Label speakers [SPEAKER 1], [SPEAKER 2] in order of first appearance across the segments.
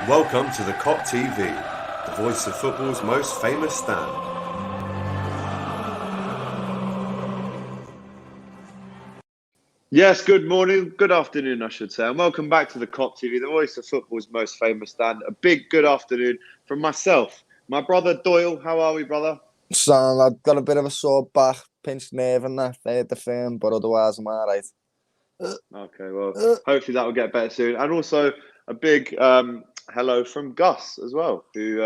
[SPEAKER 1] Welcome to the Kop TV, the voice of football's most famous stand.
[SPEAKER 2] Yes, good morning, good afternoon, I should say, and welcome back to the Kop TV, the voice of football's most famous stand. A big good afternoon from myself, my brother Doyle. How are we, brother?
[SPEAKER 3] Son, I've got a bit of a sore back, pinched nerve and that at the firm, but otherwise I'm all right.
[SPEAKER 2] Okay, well, hopefully that will get better soon. And also a big hello from Gus as well, who,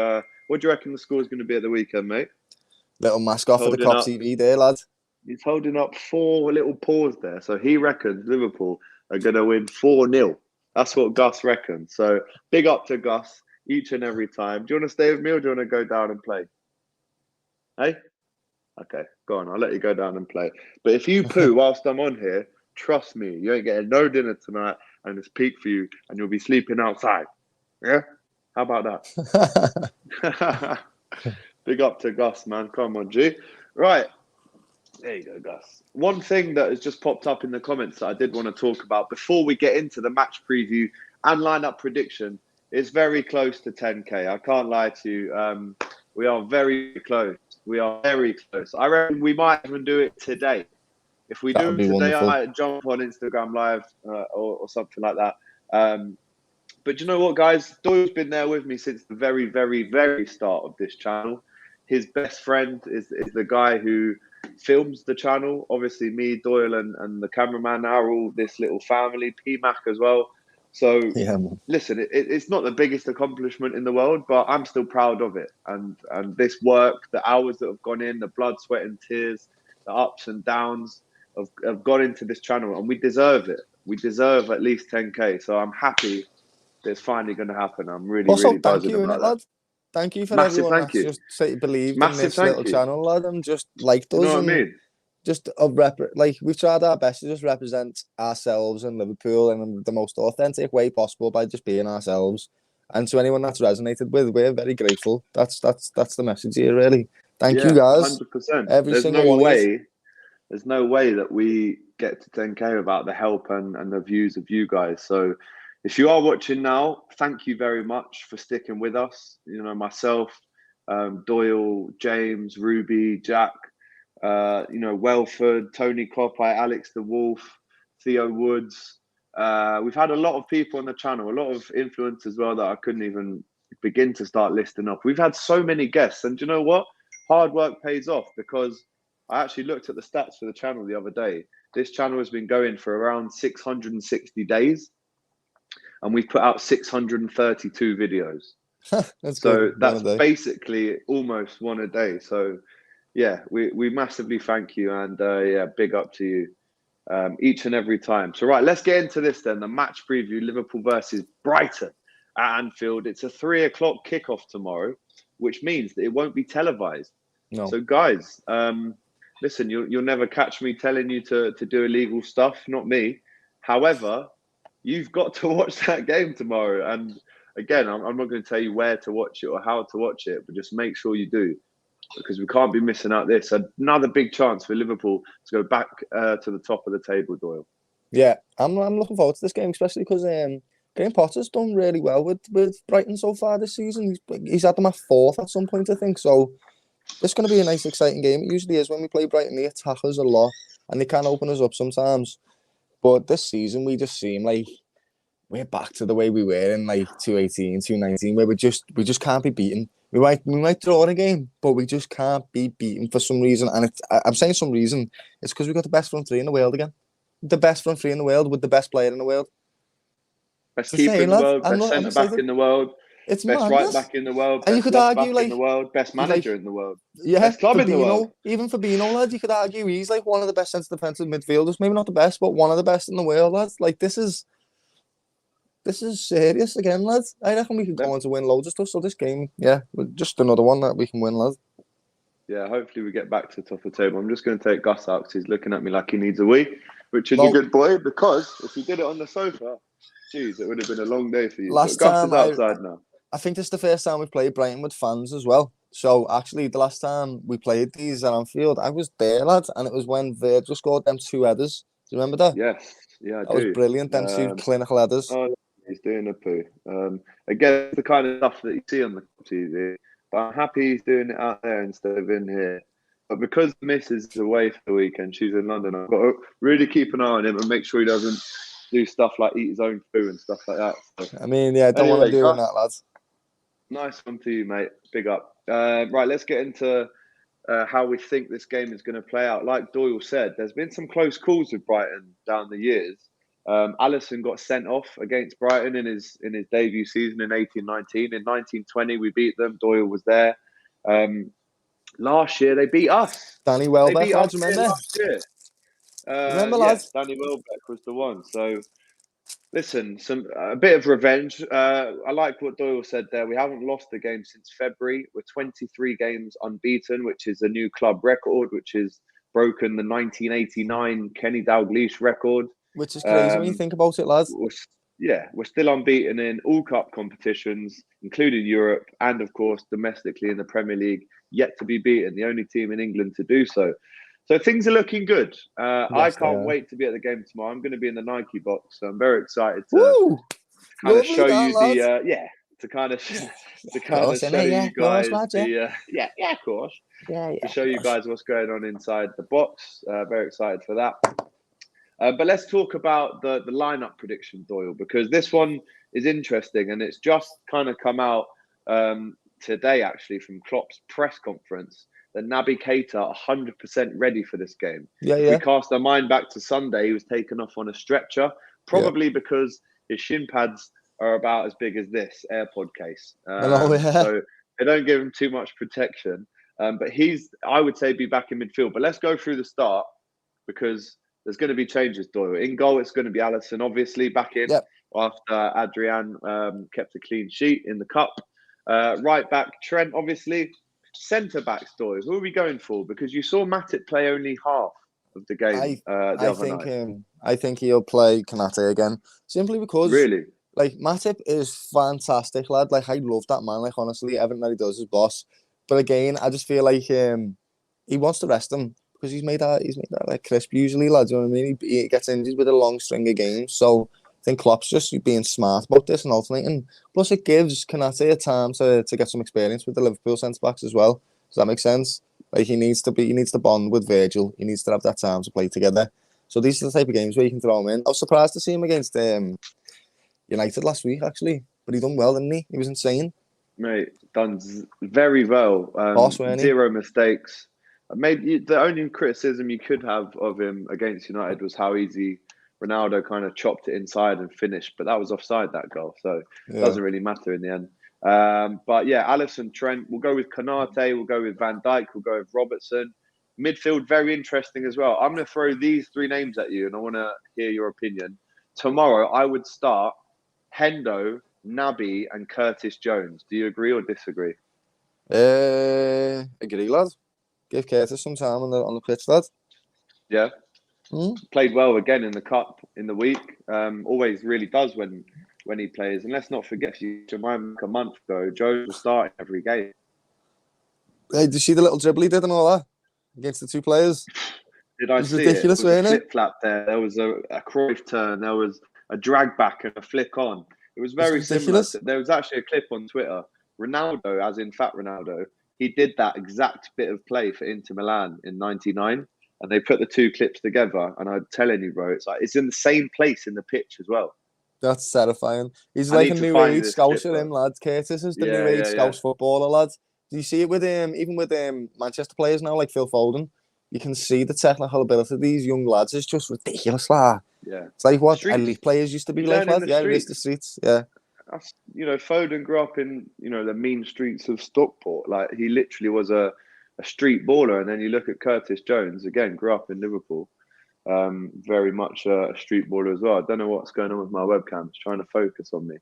[SPEAKER 2] what do you reckon the score is going to be at the weekend, mate?
[SPEAKER 3] Little mascot for the
[SPEAKER 2] Holding
[SPEAKER 3] Kop
[SPEAKER 2] up.
[SPEAKER 3] TV there, lad.
[SPEAKER 2] He's holding up 4 little paws there. So he reckons Liverpool are going to win 4-0. That's what Gus reckons. So big up to Gus each and every time. Do you want to stay with me or do you want to go down and play? Hey? Okay, go on. I'll let you go down and play. But if you poo whilst I'm on here, trust me, you ain't getting no dinner tonight and it's peak for you and you'll be sleeping outside. Yeah? How about that? Big up to Gus, man. Come on, G. Right. There you go, Gus. One thing that has just popped up in the comments that I did want to talk about before we get into the match preview and lineup prediction is very close to 10K. I can't lie to you. We are very close. We are very close. I reckon we might even do it today. If we do it today, wonderful. I might jump on Instagram Live or something like that. But you know what, guys? Doyle's been there with me since the very, very, very start of this channel. His best friend is the guy who films the channel. Obviously, me, Doyle, and the cameraman now are all this little family. PMAC as well. So, yeah, listen, it's not the biggest accomplishment in the world, but I'm still proud of it. And this work, the hours that have gone in, the blood, sweat, and tears, the ups and downs have gone into this channel, and we deserve it. We deserve at least 10K. So I'm happy that it's finally going to happen. I'm really,
[SPEAKER 3] also,
[SPEAKER 2] really buzzing about that.
[SPEAKER 3] Lad. Thank you for
[SPEAKER 2] massive
[SPEAKER 3] everyone
[SPEAKER 2] thank
[SPEAKER 3] that's
[SPEAKER 2] you.
[SPEAKER 3] just believed in this little channel, lad, and just liked us.
[SPEAKER 2] You know what I mean?
[SPEAKER 3] Just we've tried our best to just represent ourselves and Liverpool in the most authentic way possible by just being ourselves. And to anyone that's resonated with, we're very grateful. That's the message here, really. Thank you, guys.
[SPEAKER 2] 100%. There's no way that we get to 10K without the help and the views of you guys. So if you are watching now, thank you very much for sticking with us. You know, myself, Doyle, James, Ruby, Jack, Welford, Tony Kop, Alex the Wolf, Theo Woods. We've had a lot of people on the channel, a lot of influence as well that I couldn't even begin to start listing off. We've had so many guests, and do you know what? Hard work pays off, because I actually looked at the stats for the channel the other day. This channel has been going for around 660 days, and we've put out 632 videos. That's basically almost one a day. So yeah, we massively thank you, and big up to you each and every time. So right, let's get into this then. The match preview: Liverpool versus Brighton at Anfield. It's a 3 o'clock kickoff tomorrow, which means that it won't be televised. No. So guys, listen, you'll never catch me telling you to do illegal stuff. Not me. However, you've got to watch that game tomorrow. And again, I'm not going to tell you where to watch it or how to watch it, but just make sure you do, because we can't be missing out this. Another big chance for Liverpool to go back to the top of the table, Doyle.
[SPEAKER 3] Yeah, I'm looking forward to this game, especially because Graham Potter's done really well with Brighton so far this season. He's had them at 4th at some point, I think. So it's going to be a nice, exciting game. It usually is when we play Brighton. They attack us a lot, and they can open us up sometimes. But this season, we just seem like we're back to the way we were in like 2018, 2019, where we just can't be beaten. We might draw a game, but we just can't be beaten for some reason. And I'm saying some reason. It's because we got the best front three in the world again. The best front three in the world with the best player in the world.
[SPEAKER 2] Best keeper in the world, best centre back in the world, best right back in the world,
[SPEAKER 3] and you could argue
[SPEAKER 2] in the world, best manager in the world,
[SPEAKER 3] yeah,
[SPEAKER 2] best club in the world.
[SPEAKER 3] Even Fabinho, lad, you could argue he's like one of the best centre defensive midfielders. Maybe not the best, but one of the best in the world, lads. Like this is serious again, lads. I reckon we can go on to win loads of stuff. So this game, yeah, just another one that we can win, lads.
[SPEAKER 2] Yeah, hopefully we get back to the top of the table. I'm just going to take Gus out because he's looking at me like he needs a wee, which is a good boy, because if you did it on the sofa, geez, it would have been a long day for you.
[SPEAKER 3] Last
[SPEAKER 2] Gus
[SPEAKER 3] time
[SPEAKER 2] is outside now.
[SPEAKER 3] I think this is the first time we've played Brighton with fans as well. So actually, the last time we played these at Anfield, I was there, lads, and it was when Virgil scored them 2 headers. Do you remember that?
[SPEAKER 2] Yes, yeah, I do.
[SPEAKER 3] That was brilliant. Them 2 clinical headers.
[SPEAKER 2] Oh, He's doing a poo. Again, the kind of stuff that you see on the TV. But I'm happy he's doing it out there instead of in here. But because the missus is away for the weekend, she's in London, I've got to really keep an eye on him and make sure he doesn't do stuff like eat his own food and stuff like that. So,
[SPEAKER 3] I mean, yeah, I don't want to do that, lads.
[SPEAKER 2] Nice one to you, mate. Big up. Right, let's get into how we think this game is going to play out. Like Doyle said, there's been some close calls with Brighton down the years. Alisson got sent off against Brighton in his debut season in 18-19. In 19-20, we beat them. Doyle was there. Last year, they beat us.
[SPEAKER 3] Danny Welbeck, lads, remember?
[SPEAKER 2] Last year.
[SPEAKER 3] Remember, lads?
[SPEAKER 2] Yes, Danny Welbeck was the one. So, listen, a bit of revenge. I like what Doyle said there. We haven't lost a game since February. We're 23 games unbeaten, which is a new club record, which is broken the 1989 Kenny Dalglish record.
[SPEAKER 3] Which is crazy when you think about it, lads.
[SPEAKER 2] We're still unbeaten in all cup competitions, including Europe, and of course domestically in the Premier League, yet to be beaten. The only team in England to do so. So things are looking good. I can't wait to be at the game tomorrow. I'm going to be in the Nike box, so I'm very excited to kind of show you the to kind of show you guys of course. To show you guys what's going on inside the box. Very excited for that. But let's talk about the lineup prediction, Doyle, because this one is interesting and it's just kind of come out today, actually, from Klopp's press conference that Naby Keita 100% ready for this game. If we cast our mind back to Sunday, he was taken off on a stretcher, probably because his shin pads are about as big as this AirPod case. So they don't give him too much protection. But I would say, be back in midfield. But let's go through the start because there's going to be changes, Doyle. In goal, it's going to be Alisson, obviously, back in after Adrian kept a clean sheet in the cup. Right back, Trent, obviously. Centre backs, Doyle. Who are we going for? Because you saw Matip play only half of the game the other night.
[SPEAKER 3] I think he'll play Konate again, simply because Matip is fantastic, lad. Like, I love that man. Like, honestly, everything that he does is boss. But again, I just feel like he wants to rest him. Because he's made that like crisp usually, lads. You know what I mean? He gets injured with a long string of games. So I think Klopp's just being smart about this and alternating. Plus, it gives Konate a time to get some experience with the Liverpool centre backs as well. Does that make sense? Like he needs to bond with Virgil. He needs to have that time to play together. So these are the type of games where you can throw him in. I was surprised to see him against United last week, actually, but he done well, didn't he? He was insane.
[SPEAKER 2] Mate, done very well.
[SPEAKER 3] Boss,
[SPEAKER 2] zero mistakes. Maybe the only criticism you could have of him against United was how easy Ronaldo kind of chopped it inside and finished, but that was offside, that goal, so it doesn't really matter in the end. But yeah, Alisson, Trent, we'll go with Konate, we'll go with Van Dijk, we'll go with Robertson. Midfield, very interesting as well. I'm going to throw these three names at you and I want to hear your opinion. Tomorrow, I would start Hendo, Naby and Curtis Jones. Do you agree or disagree?
[SPEAKER 3] Agree, lad. Give Curtis some time on the pitch, lad.
[SPEAKER 2] Yeah. Played well again in the cup in the week. Always really does when he plays. And let's not forget, if you remind me a month ago, Jones was starting every game.
[SPEAKER 3] Hey, did you see the little dribble he did and all that against the two players?
[SPEAKER 2] Did I see
[SPEAKER 3] ridiculous,
[SPEAKER 2] it? It was a flip flap there. There was a Cruyff turn. There was a drag back and a flick on. It was very similar. There was actually a clip on Twitter. Ronaldo, as in Fat Ronaldo, he did that exact bit of play for Inter Milan in '99, and they put the two clips together. And I'm telling you, bro, it's in the same place in the pitch as well.
[SPEAKER 3] That's terrifying. He's like a new age scouser, him, lad. Curtis is the new age scouse footballer, lad. Do you see it with even with Manchester players now, like Phil Foden? You can see the technical ability of these young lads is just ridiculous, lad.
[SPEAKER 2] Yeah,
[SPEAKER 3] it's like what elite players used to be like, lad. Yeah, it's the streets. Yeah.
[SPEAKER 2] Foden grew up in the mean streets of Stockport. Like he literally was a street baller, and then you look at Curtis Jones again, grew up in Liverpool, very much a street baller as well. I don't know what's going on with my webcam; it's trying to focus on me.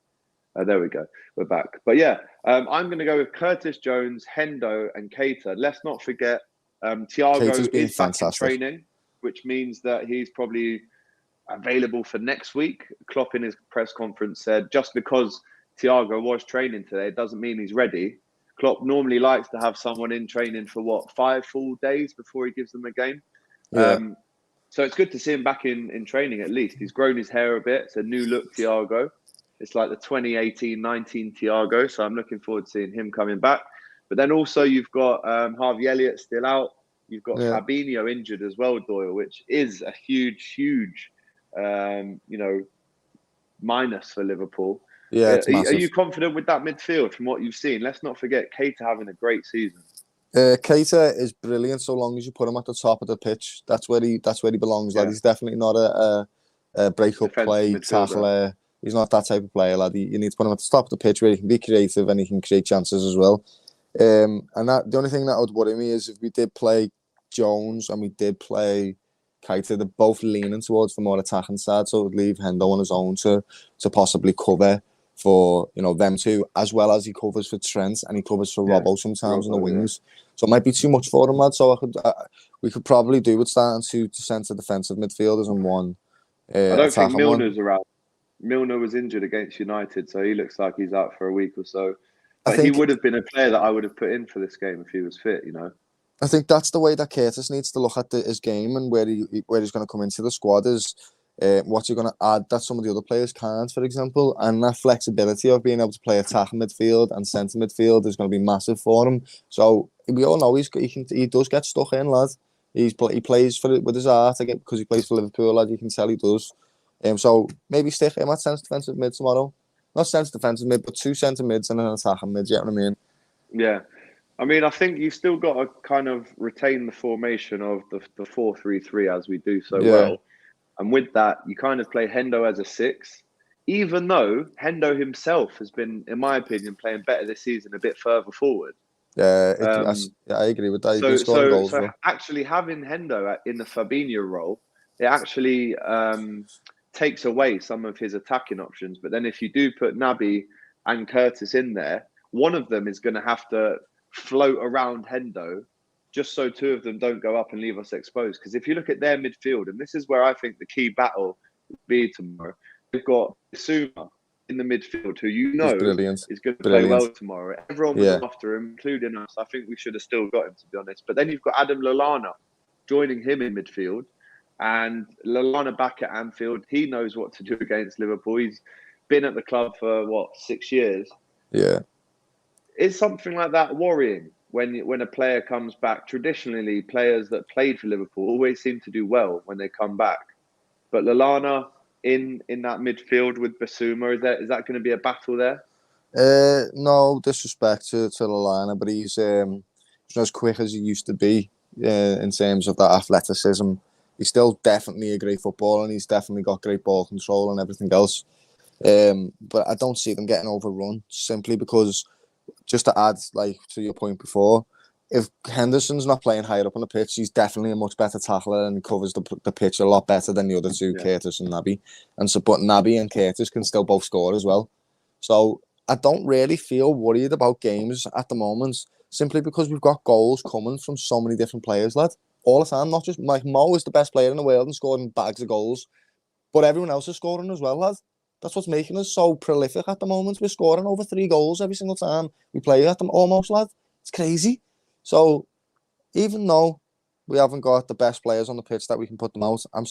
[SPEAKER 2] There we go, we're back. But yeah, I'm going to go with Curtis Jones, Hendo, and Keita. Let's not forget Thiago is back in training, which means that he's probably available for next week. Klopp in his press conference said just because Thiago was training today doesn't mean he's ready. Klopp normally likes to have someone in training for 5 full days before he gives them a game. So it's good to see him back in training at least. He's grown his hair a bit. It's a new look Thiago. It's like the 2018-19 Thiago. So I'm looking forward to seeing him coming back. But then also you've got Harvey Elliott still out. You've got
[SPEAKER 3] Yeah.
[SPEAKER 2] Fabinho injured as well, Doyle, which is a huge, minus for Liverpool.
[SPEAKER 3] Yeah, it's
[SPEAKER 2] Are
[SPEAKER 3] massive.
[SPEAKER 2] you confident with that midfield from what you've seen? Let's not forget Keita having a great season.
[SPEAKER 3] Keita is brilliant so long as you put him at the top of the pitch. That's where he belongs, lad. He's definitely not a break-up play tackler. He's not that type of player, lad. You need to put him at the top of the pitch where he can be creative and he can create chances as well. And that the only thing that would worry me is if we did play Jones and we did play Keita, they're both leaning towards the more attacking side, so it would leave Hendo on his own to possibly cover for them two, as well as he covers for Trent and he covers for Robbo sometimes on the wings. Yeah. So it might be too much for him, lad. So we could probably do with starting two centre defensive midfielders and one.
[SPEAKER 2] I don't think Milner's around. Milner was injured against United, so he looks like he's out for a week or so. But he would have been a player that I would have put in for this game if he was fit,
[SPEAKER 3] I think that's the way that Curtis needs to look at his game and where he's going to come into the squad is what's he going to add that some of the other players can't, for example, and that flexibility of being able to play attacking midfield and centre midfield is going to be massive for him. So we all know he does get stuck in, lad. He plays with his heart again because he plays for Liverpool, lad. You can tell he does. So maybe stick him at centre defensive mid tomorrow. Not centre defensive mid, but two centre mids and an attacking mid. You know what I mean?
[SPEAKER 2] Yeah. I mean, I think you've still got to kind of retain the formation of the 4-3-3 as we do so well. And with that, you kind of play Hendo as a 6, even though Hendo himself has been, in my opinion, playing better this season a bit further forward.
[SPEAKER 3] I agree with that.
[SPEAKER 2] So actually having Hendo in the Fabinho role, it actually takes away some of his attacking options. But then if you do put Naby and Curtis in there, one of them is going to have to float around Hendo just so two of them don't go up and leave us exposed. Because if you look at their midfield, and this is where I think the key battle will be tomorrow, we've got Suma in the midfield, who is going to play well tomorrow. Everyone was after him, including us. I think we should have still got him, to be honest. But then you've got Adam Lallana joining him in midfield. And Lallana back at Anfield, he knows what to do against Liverpool. He's been at the club for, 6 years?
[SPEAKER 3] Yeah.
[SPEAKER 2] Is something like that worrying when a player comes back? Traditionally, players that played for Liverpool always seem to do well when they come back. But Lallana in that midfield with Basuma, is that going to be a battle there?
[SPEAKER 3] No disrespect to Lallana, but he's not as quick as he used to be in terms of that athleticism. He's still definitely a great footballer and he's definitely got great ball control and everything else. But I don't see them getting overrun simply because, just to add to your point before, if Henderson's not playing higher up on the pitch, he's definitely a much better tackler and covers the pitch a lot better than the other two, Curtis and Naby. But Naby and Curtis can still both score as well. So I don't really feel worried about games at the moment, simply because we've got goals coming from so many different players, lad. All the time, not just Mo is the best player in the world and scoring bags of goals, but everyone else is scoring as well, lad. That's what's making us so prolific at the moment. We're scoring over 3 goals every single time we play at them, almost, lad. It's crazy. So even though we haven't got the best players on the pitch that we can put them out, I'm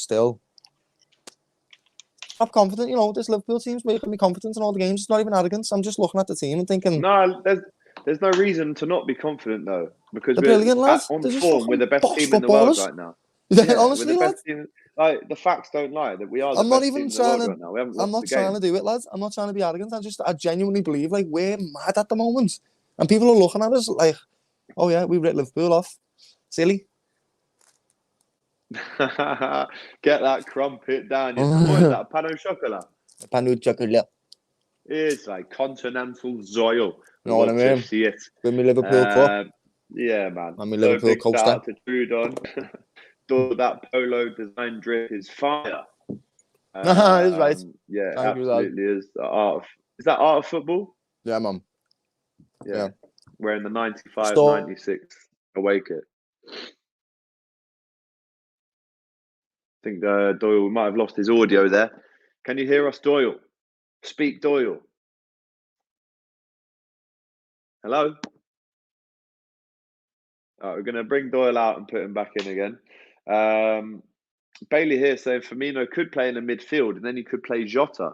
[SPEAKER 3] confident. This Liverpool team's making me confident in all the games. It's not even arrogance. I'm just looking at the team and thinking,
[SPEAKER 2] no, there's no reason to not be confident though, because
[SPEAKER 3] they're brilliant, lads.
[SPEAKER 2] On form, we're the best team in the world right now.
[SPEAKER 3] Honestly, lads.
[SPEAKER 2] The facts don't lie that we are the best team in the world right now. We haven't lost the game.
[SPEAKER 3] I'm not trying to do it, lads. I'm not trying to be arrogant. I genuinely believe we're mad at the moment, and people are looking at us like, oh yeah, we ripped Liverpool off. Silly.
[SPEAKER 2] Get that crumpet down. What is that? Pan au chocolat?
[SPEAKER 3] Pan au chocolat.
[SPEAKER 2] It's like continental Doyle.
[SPEAKER 3] You know what I mean?
[SPEAKER 2] See it.
[SPEAKER 3] With my Liverpool cup.
[SPEAKER 2] Yeah, man.
[SPEAKER 3] And my Liverpool coaster.
[SPEAKER 2] Shout out to Trudon. That polo design drip is fire.
[SPEAKER 3] It's right.
[SPEAKER 2] Yeah, absolutely is. Is that art of football?
[SPEAKER 3] Yeah, man.
[SPEAKER 2] Yeah. Wearing the 95-96 away kit. I think Doyle, we might have lost his audio there. Can you hear us, Doyle? Speak, Doyle. Hello? We're going to bring Doyle out and put him back in again. Bailey here saying Firmino could play in the midfield and then he could play Jota.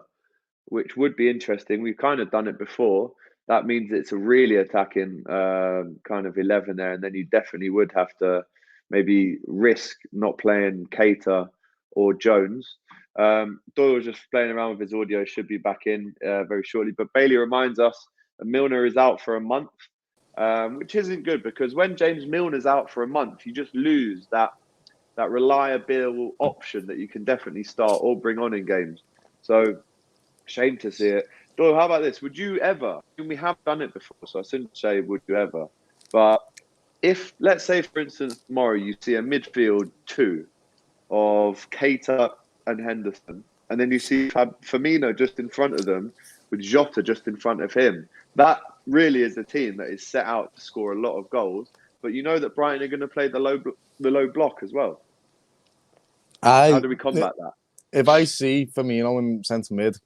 [SPEAKER 2] which would be interesting. We've kind of done it before. That means it's a really attacking kind of 11 there, and then you definitely would have to maybe risk not playing Keita or Jones. Doyle was just playing around with his audio, should be back in very shortly. But Bailey reminds us that Milner is out for a month, which isn't good, because when James Milner's out for a month, you just lose that reliable option that you can definitely start or bring on in games. So, shame to see it. Doyle, how about this? Would you ever, and we have done it before, so I shouldn't say would you ever, but if, let's say, for instance, tomorrow you see a midfield two of Keita and Henderson, and then you see Firmino just in front of them with Jota just in front of him, that really is a team that is set out to score a lot of goals. But you know that Brighton are going to play the low block as well. How do we combat that?
[SPEAKER 3] If I see Firmino in centre mid,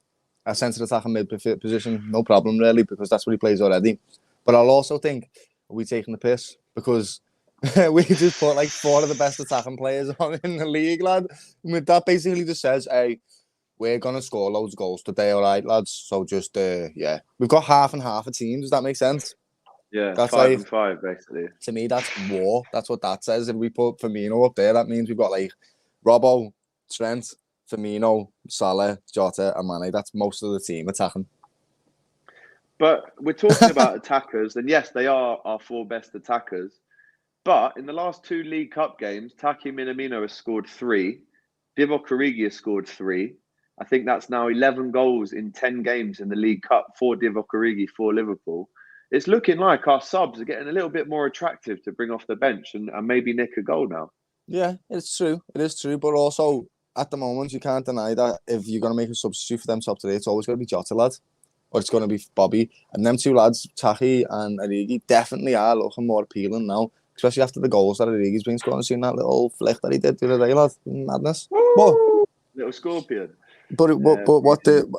[SPEAKER 3] a centre attacking mid position, no problem really, because that's what he plays already. But I'll also think, are we taking the piss? Because we just put like 4 of the best attacking players on in the league, lad. I mean, that basically just says, hey, we're going to score loads of goals today, all right, lads? So just, yeah. We've got half and half a team. Does that make sense?
[SPEAKER 2] Yeah,
[SPEAKER 3] that's
[SPEAKER 2] 5 and 5, basically.
[SPEAKER 3] To me, that's war. That's what that says. If we put Firmino up there, that means we've got like Robbo, Trent, Firmino, Salah, Jota, and Mane. That's most of the team attacking.
[SPEAKER 2] But we're talking about attackers, and yes, they are our 4 best attackers. But in the last 2 League Cup games, Taki Minamino has scored 3. Divock Origi has scored 3. I think that's now 11 goals in 10 games in the League Cup for Divock Origi for Liverpool. It's looking like our subs are getting a little bit more attractive to bring off the bench and maybe nick a goal now.
[SPEAKER 3] Yeah, it's true. It is true. But also, at the moment, you can't deny that if you're going to make a substitute for them top today, it's always going to be Jota, lad. Or it's going to be Bobby. And them 2 lads, Taki and Origi, definitely are looking more appealing now. Especially after the goals that Origi's been scoring. Seeing that little flick that he did the other day, lad. Madness.
[SPEAKER 2] Woo! Little scorpion.
[SPEAKER 3] But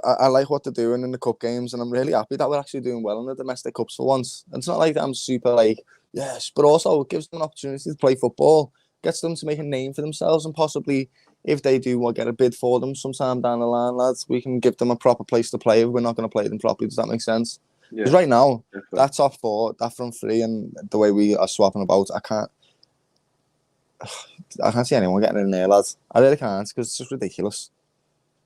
[SPEAKER 3] I like what they're doing in the cup games, and I'm really happy that we're actually doing well in the domestic cups for once. And it's not like I'm super like, yes, but also it gives them an opportunity to play football, gets them to make a name for themselves, and possibly, if they do, we'll get a bid for them sometime down the line, lads. We can give them a proper place to play if we're not going to play them properly. Does that make sense? Because right now, that top 4, that front 3, and the way we are swapping about, I can't see anyone getting in there, lads. I really can't, because it's just ridiculous.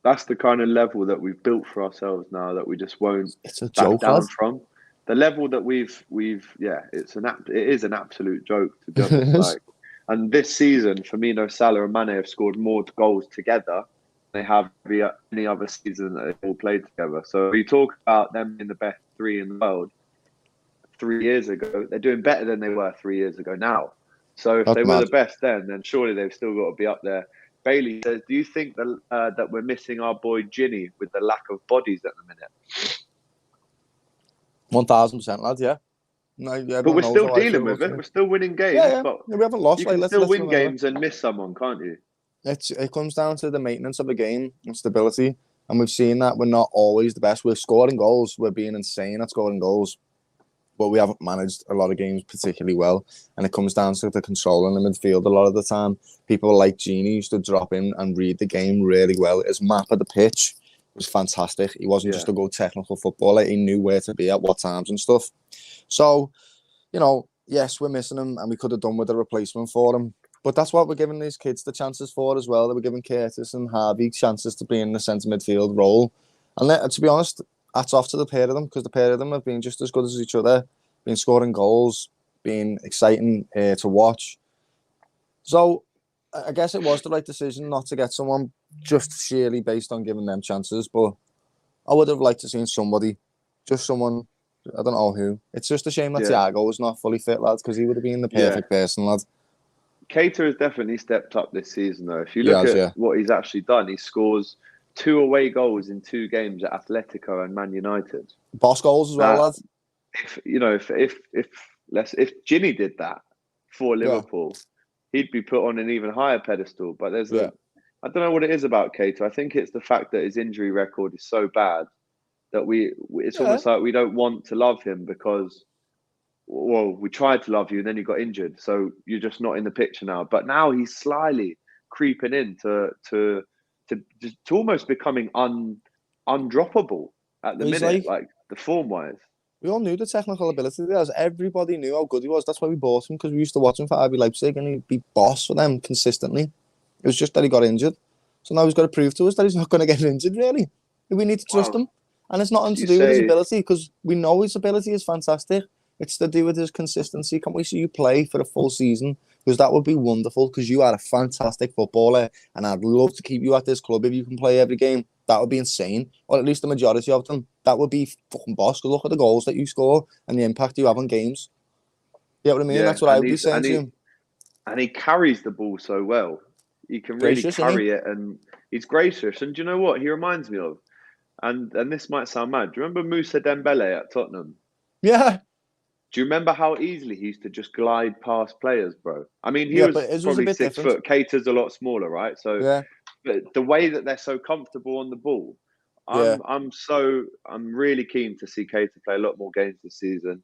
[SPEAKER 2] That's the kind of level that we've built for ourselves now that we just won't
[SPEAKER 3] back
[SPEAKER 2] down from. The level that we've it is an absolute joke, to be honest. And this season, Firmino, Salah, and Mane have scored more goals together than they have any other season that they've all played together. So we talk about them being the best 3 in the world 3 years ago. They're doing better than they were 3 years ago now. So if they were the best then surely they've still got to be up there. Bailey says, do you think that we're missing our boy Ginny with the lack of bodies at the minute?
[SPEAKER 3] 1000%, lads, yeah. No,
[SPEAKER 2] but we're still dealing with it. We're still winning games.
[SPEAKER 3] Yeah.
[SPEAKER 2] But
[SPEAKER 3] we haven't lost.
[SPEAKER 2] You can still win games and miss someone, can't you?
[SPEAKER 3] It comes down to the maintenance of the game and stability. And we've seen that we're not always the best. We're scoring goals. We're being insane at scoring goals. But we haven't managed a lot of games particularly well. And it comes down to the control in the midfield a lot of the time. People like Gini used to drop in and read the game really well. His map of the pitch was fantastic. He wasn't just a good technical footballer. He knew where to be at what times and stuff. So, yes, we're missing him, and we could have done with a replacement for him. But that's what we're giving these kids the chances for as well. That we're giving Curtis and Harvey chances to be in the centre midfield role. And to be honest, hats off to the pair of them, because the pair of them have been just as good as each other, been scoring goals, been exciting to watch. So I guess it was the right decision not to get someone just sheerly based on giving them chances. But I would have liked to seen somebody, just someone. I don't know who. It's just a shame that Thiago is not fully fit, lads, because he would have been the perfect person, lad.
[SPEAKER 2] Keita has definitely stepped up this season, though. If you look at what he's actually done, he scores 2 away goals in 2 games at Atletico and Man United.
[SPEAKER 3] Boss goals as well, lad.
[SPEAKER 2] If Ginny did that for Liverpool, he'd be put on an even higher pedestal. But I don't know what it is about Keita. I think it's the fact that his injury record is so bad that it's almost like we don't want to love him because, well, we tried to love you and then you got injured, so you're just not in the picture now. But now he's slyly creeping in to almost becoming undroppable at the
[SPEAKER 3] He's
[SPEAKER 2] minute, like the form-wise.
[SPEAKER 3] We all knew the technical ability he has. Everybody knew how good he was. That's why we bought him, because we used to watch him for RB Leipzig and he'd be boss for them consistently. It was just that he got injured. So now he's got to prove to us that he's not going to get injured, really. We need to trust him. And it's nothing to do with his ability, because we know his ability is fantastic. It's to do with his consistency. Can't we see you play for a full season? Because that would be wonderful, because you are a fantastic footballer and I'd love to keep you at this club if you can play every game. That would be insane. Or at least the majority of them. That would be fucking boss. Because look at the goals that you score and the impact you have on games. You know what I mean?
[SPEAKER 2] Yeah,
[SPEAKER 3] that's what I would be saying to him.
[SPEAKER 2] And he carries the ball so well. He can really carry it, and he's gracious. And do you know what he reminds me of? And this might sound mad. Do you remember Moussa Dembele at Tottenham?
[SPEAKER 3] Yeah.
[SPEAKER 2] Do you remember how easily he used to just glide past players, bro? I mean, he was probably 6 foot. Cater's a lot smaller, right? So
[SPEAKER 3] yeah.
[SPEAKER 2] But the way that they're so comfortable on the ball, I'm really keen to see Cater play a lot more games this season.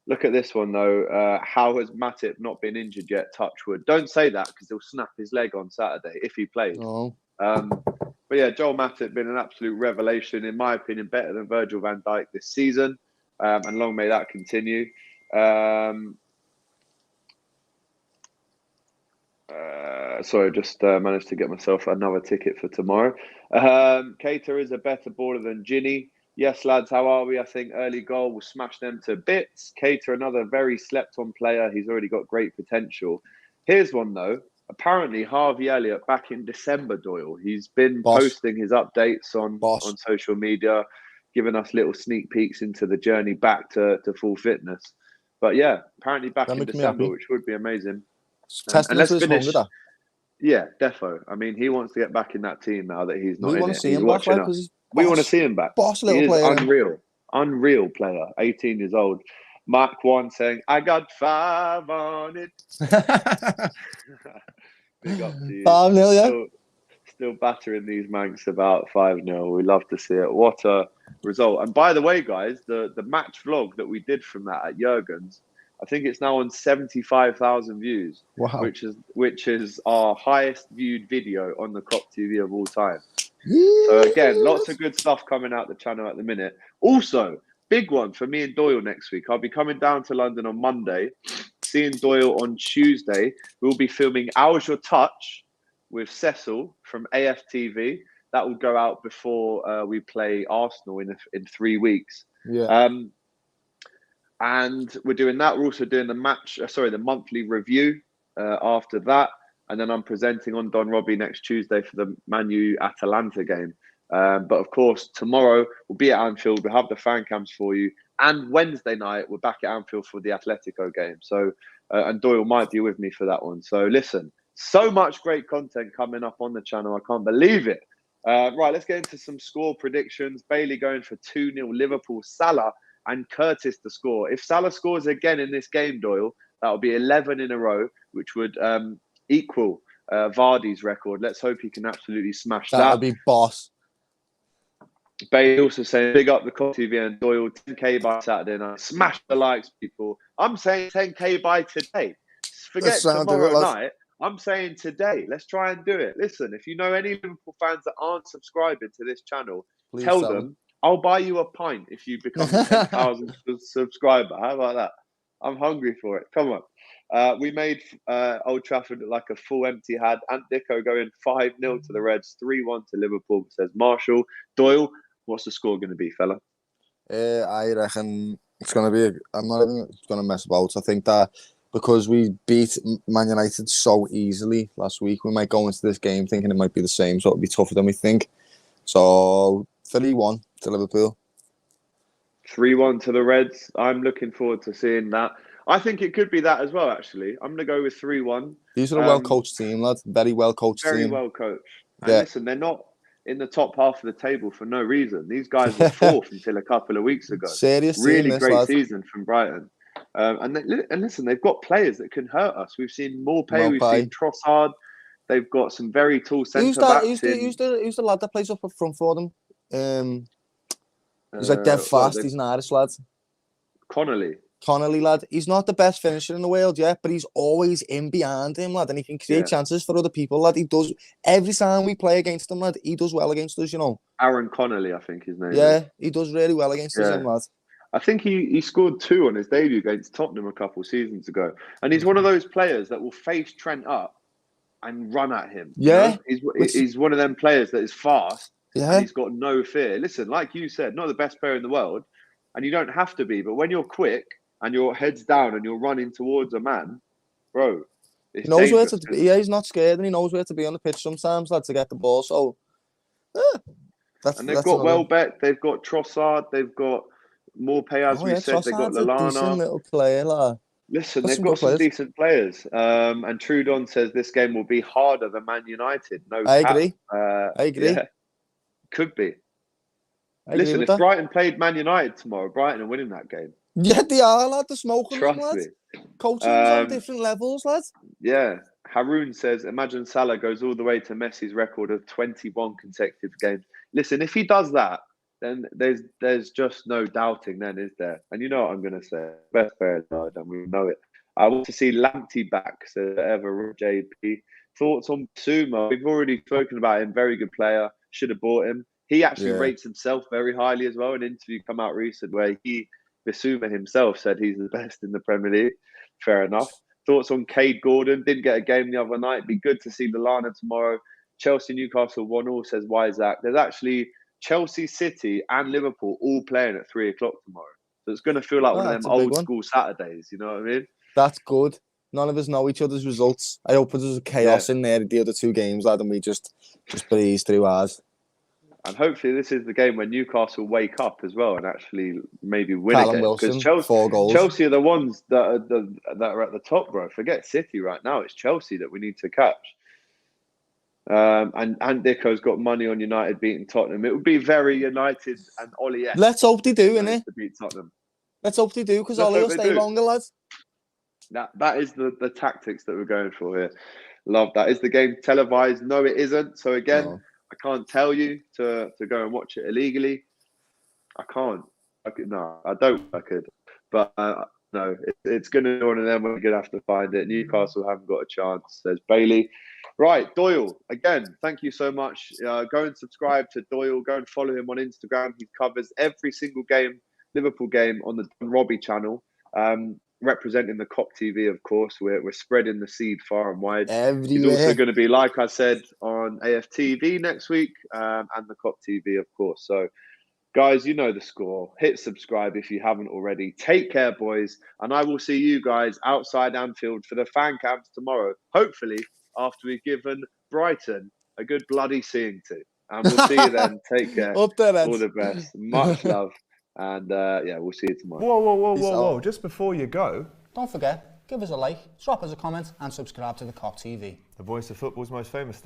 [SPEAKER 2] Look at this one though. How has Matip not been injured yet? Touchwood. Don't say that, because he'll snap his leg on Saturday if he plays.
[SPEAKER 3] Oh.
[SPEAKER 2] But yeah, Joel Matip been an absolute revelation, in my opinion, better than Virgil van Dijk this season, and long may that continue. Sorry, just managed to get myself another ticket for tomorrow. Cater is a better baller than Ginny. Yes, lads, how are we? I think early goal will smash them to bits. Cater, another very slept-on player. He's already got great potential. Here's one, though. Apparently, Harvey Elliott, back in December, Doyle, he's been posting his updates on social media, giving us little sneak peeks into the journey back to full fitness. But yeah, apparently back in December, which would be amazing.
[SPEAKER 3] And let's finish.
[SPEAKER 2] Yeah, defo. I mean, he wants to get back in that team now that he's not in it.
[SPEAKER 3] We want to see him back.
[SPEAKER 2] We want to see him back.
[SPEAKER 3] Boss little player.
[SPEAKER 2] Unreal player. 18 years old. Mark 1 saying, I got 5 on it. Big up to you.
[SPEAKER 3] 5-0, yeah.
[SPEAKER 2] Still battering these Mancs about 5-0. We love to see it. What a result. And by the way, guys, the match vlog that we did from that at Jurgen's, I think it's now on 75,000 views.
[SPEAKER 3] Wow.
[SPEAKER 2] Which is our highest viewed video on the Kop TV of all time. So again, lots of good stuff coming out the channel at the minute. Also, big one for me and Doyle next week. I'll be coming down to London on Monday, seeing Doyle on Tuesday. We'll be filming How's Your Touch with Cecil from AFTV. That will go out before we play Arsenal in 3 weeks.
[SPEAKER 3] Yeah.
[SPEAKER 2] And we're doing that. We're also doing the monthly review after that. And then I'm presenting on Don Robbie next Tuesday for the Man U Atalanta game. But of course, tomorrow we'll be at Anfield. We'll have the fan cams for you. And Wednesday night, we're back at Anfield for the Atletico game. So, and Doyle might be with me for that one. So listen, so much great content coming up on the channel. I can't believe it. Right, let's get into some score predictions. Bailey going for 2-0 Liverpool. Salah and Curtis to score. If Salah scores again in this game, Doyle, that'll be 11 in a row, which would equal Vardy's record. Let's hope he can absolutely smash that.
[SPEAKER 3] That'll be boss.
[SPEAKER 2] Bailey also saying, big up the Kop TV and Doyle, 10k by Saturday night. Smash the likes, people. I'm saying 10k by today. Forget tomorrow night. I'm saying today. Let's try and do it. Listen, if you know any Liverpool fans that aren't subscribing to this channel, please tell them. I'll buy you a pint if you become a 10,000 subscriber. How about that? I'm hungry for it. Come on. We made Old Trafford look like a full empty had. Ant Dicko going 5-0 to the Reds, 3-1 to Liverpool, says Marshall. Doyle, what's the score going to be, fella?
[SPEAKER 3] I reckon it's going to be... I'm not even going to mess about. I think that because we beat Man United so easily last week, we might go into this game thinking it might be the same, so it'll be tougher than we think. So, 3-1 to Liverpool.
[SPEAKER 2] 3-1 to the Reds. I'm looking forward to seeing that. I think it could be that as well, actually. I'm going to go with 3-1.
[SPEAKER 3] These are a well-coached team, lads. Very well-coached team.
[SPEAKER 2] Very well-coached. And listen, they're not in the top half of the table for no reason. These guys were fourth until a couple of weeks ago.
[SPEAKER 3] Serious
[SPEAKER 2] really
[SPEAKER 3] team,
[SPEAKER 2] great season from Brighton. And listen, they've got players that can hurt us. We've seen Morpay, we've seen Trossard. They've got some very tall centre-backs.
[SPEAKER 3] Who's the lad that plays up front for them? He's like dead fast. He's an Irish lad.
[SPEAKER 2] Connolly.
[SPEAKER 3] Connolly, lad, he's not the best finisher in the world yet, but he's always in behind him, lad, and he can create chances for other people, lad. He does. Every time we play against him, lad, he does well against us, you know.
[SPEAKER 2] Aaron Connolly, I think his name is.
[SPEAKER 3] Yeah, he does really well against us, lad.
[SPEAKER 2] I think he scored 2 on his debut against Tottenham a couple seasons ago. And he's one of those players that will face Trent up and run at him.
[SPEAKER 3] Yeah.
[SPEAKER 2] You know? He's one of them players that is fast and he's got no fear. Listen, like you said, not the best player in the world, and you don't have to be, but when you're quick and your head's down and you're running towards a man, bro,
[SPEAKER 3] he knows where to be. Yeah, he's not scared and he knows where to be on the pitch sometimes, lad, to get the ball. So,
[SPEAKER 2] and they've got Welbeck, they've got Trossard, they've got Morpay, as we said, they've got Lallana.
[SPEAKER 3] A decent little player, lad.
[SPEAKER 2] Listen, they've got some decent players. And Trudon says this game will be harder than Man United. No,
[SPEAKER 3] I agree.
[SPEAKER 2] I
[SPEAKER 3] agree.
[SPEAKER 2] Yeah, could be. Listen, if Brighton played Man United tomorrow, Brighton are winning that game.
[SPEAKER 3] Yeah, they are, lad. They're smoking them,
[SPEAKER 2] Trust
[SPEAKER 3] lad.
[SPEAKER 2] me.
[SPEAKER 3] Coaching's on different levels, lad.
[SPEAKER 2] Yeah. Haroon says, imagine Salah goes all the way to Messi's record of 21 consecutive games. Listen, if he does that, then there's just no doubting then, is there? And you know what I'm going to say. Best player died, and we know it. I want to see Lamptey back, says ever JP. Thoughts on Basuma? We've already spoken about him. Very good player. Should have bought him. He actually rates himself very highly as well. An interview come out recent where Basuma himself said he's the best in the Premier League. Fair enough. Thoughts on Cade Gordon? Didn't get a game the other night. Be good to see Lallana tomorrow. Chelsea, Newcastle 1-1, says Isaac. There's actually Chelsea, City and Liverpool all playing at 3 o'clock tomorrow. So it's going to feel like one of them old school Saturdays. You know what I mean?
[SPEAKER 3] That's good. None of us know each other's results. I hope there's chaos in there the other 2 games, lad, and we just breeze through ours.
[SPEAKER 2] And hopefully this is the game when Newcastle wake up as well and actually maybe win again.
[SPEAKER 3] Because Chelsea, 4 goals.
[SPEAKER 2] Chelsea are the ones that are at the top, bro. Forget City right now. It's Chelsea that we need to catch. And Dicko's got money on United beating Tottenham. It would be very United and Ollie.
[SPEAKER 3] Let's hope they do, innit?
[SPEAKER 2] To beat Tottenham.
[SPEAKER 3] Let's hope they do, because Ollie will stay longer, lads.
[SPEAKER 2] That is the tactics that we're going for here. Love that. Is the game televised? No, it isn't. So again, I can't tell you to go and watch it illegally. I can't. No, I don't. I could, but no, it's going to be one of them. We're going to have to find it. Newcastle haven't got a chance. There's Bailey. Right, Doyle. Again, thank you so much. Go and subscribe to Doyle. Go and follow him on Instagram. He covers every single game, Liverpool game, on the Robbie channel. Representing the Kop TV, of course. We're spreading the seed far and wide.
[SPEAKER 3] Everywhere.
[SPEAKER 2] He's also going to be, like I said, on AFTV next week and the Kop TV, of course. So, guys, you know the score. Hit subscribe if you haven't already. Take care, boys. And I will see you guys outside Anfield for the fan camps tomorrow. Hopefully, after we've given Brighton a good bloody seeing to. And we'll see you then. Take care.
[SPEAKER 3] Up there,
[SPEAKER 2] all the best. Much love. And we'll see you tomorrow.
[SPEAKER 4] Whoa. Just before you go,
[SPEAKER 5] don't forget, give us a like, drop us a comment and subscribe to the Kop TV.
[SPEAKER 4] The voice of football's most famous